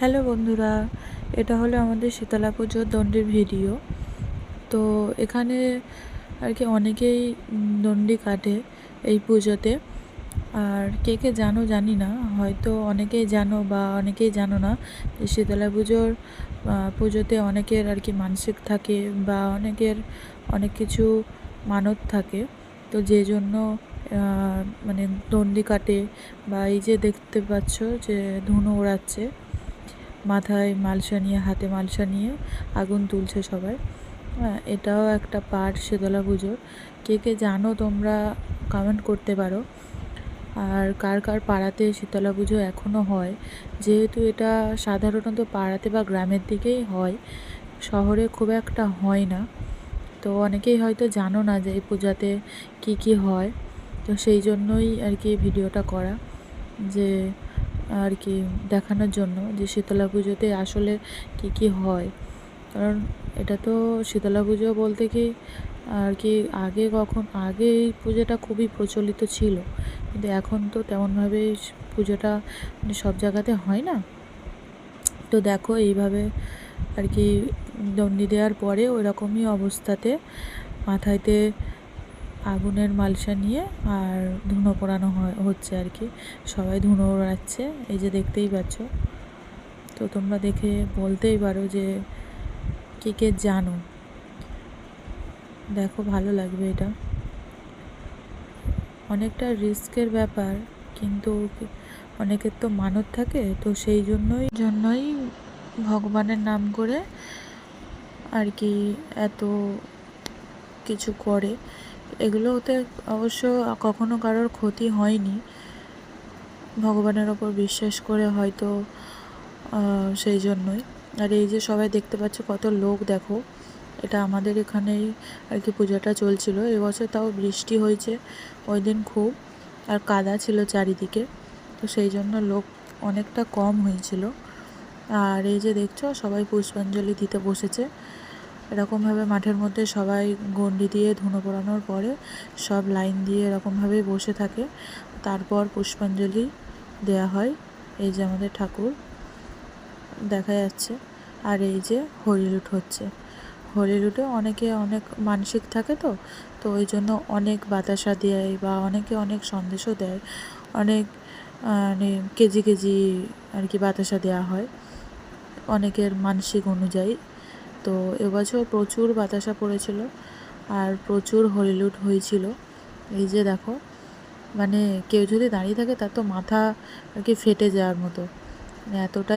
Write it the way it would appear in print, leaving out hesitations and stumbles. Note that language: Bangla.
হ্যালো বন্ধুরা, এটা হলো আমাদের শীতলা পুজোর দণ্ডির ভিডিও। তো এখানে আর কি অনেকেই দণ্ডি কাটে এই পুজোতে। আর কে কে জানো জানি না, হয়তো অনেকেই জানো বা অনেকেই জানো না যে শীতলা পুজোতে অনেকের আর কি মানসিক থাকে বা অনেকের অনেক কিছু মানত থাকে। তো যে জন্য মানে দণ্ডি কাটে। বা এই যে দেখতে পাচ্ছ যে ধুনো ওড়াচ্ছে, মাথায় মালসা নিয়ে, হাতে মালসা নিয়ে আগুন তুলছে সবাই। হ্যাঁ, এটাও একটা পার্ট শীতলা পুজোর। কে কে জানো তোমরা কমেন্ট করতে পারো। আর কার কার পাড়াতে শীতলা পুজো এখনও হয়, যেহেতু এটা সাধারণত পাড়াতে বা গ্রামের দিকেই হয়, শহরে খুব একটা হয় না। তো অনেকেই হয়তো জানো না যে এই পূজাতে কি কি হয়। তো সেই জন্যই আর কি ভিডিওটা করা, যে আর কি দেখানোর জন্য যে শীতলা পুজোতে আসলে কি কি হয়। কারণ এটা তো শীতলা পুজো বলতে কি আর কি আগে এই পুজোটা খুবই প্রচলিত ছিল, কিন্তু এখন তো তেমনভাবে পুজোটা মানে সব জায়গাতে হয় না। তো দেখো এইভাবে আর কি দণ্ডি দেওয়ার পরে ওই রকমই অবস্থাতে মাথায়তে আগুনের মালসা নিয়ে আর ধুনো পোড়ানো হচ্ছে আর কি। সবাই ধুনো ওড়াচ্ছে, এই যে দেখতেই পাচ্ছ। তো তোমরা দেখে বলতেই পারো যে কে কে জানো। দেখো, ভালো লাগবে এটা। অনেকটা রিস্কের ব্যাপার, কিন্তু অনেকের তো মানত থাকে, তো সেই জন্যই ভগবানের নাম করে আর কি এত কিছু করে। এগুলোতে অবশ্য কখনো কারোর ক্ষতি হয়নি, ভগবানের ওপর বিশ্বাস করে হয়তো সেই জন্যই। আর এই যে সবাই দেখতে পাচ্ছ কত লোক, দেখো এটা আমাদের এখানেই আর কি পূজাটা চলছিল। এবছর তাও বৃষ্টি হয়েছে ওই দিন খুব, আর কাদা ছিল চারিদিকে, তো সেই জন্য লোক অনেকটা কম হয়েছিল। আর এই যে দেখছো সবাই পুষ্পাঞ্জলি দিতে বসেছে। এরকমভাবে মাঠের মধ্যে সবাই গণ্ডি দিয়ে ধুনো পোড়ানোর পরে সব লাইন দিয়ে এরকমভাবেই বসে থাকে, তারপর পুষ্পাঞ্জলি দেয়া হয়। এই যে আমাদের ঠাকুর দেখা যাচ্ছে। আর এই যে হরিলুট হচ্ছে। হরিলুটে অনেকে অনেক মানসিক থাকে, তো তো ওই জন্য অনেক বাতাসা দেয় বা অনেকে অনেক সন্দেশও দেয়, অনেক মানে কেজি কেজি আর কি বাতাসা দেওয়া হয় অনেকের মানসিক অনুযায়ী। তো এবছর প্রচুর বাতাসা পড়েছিল আর প্রচুর হরিলুট হয়েছিল। এই যে দেখো, মানে কেউ যদি দাঁড়িয়ে থাকে তার তো মাথা আর কি ফেটে যাওয়ার মতো, মানে এতটা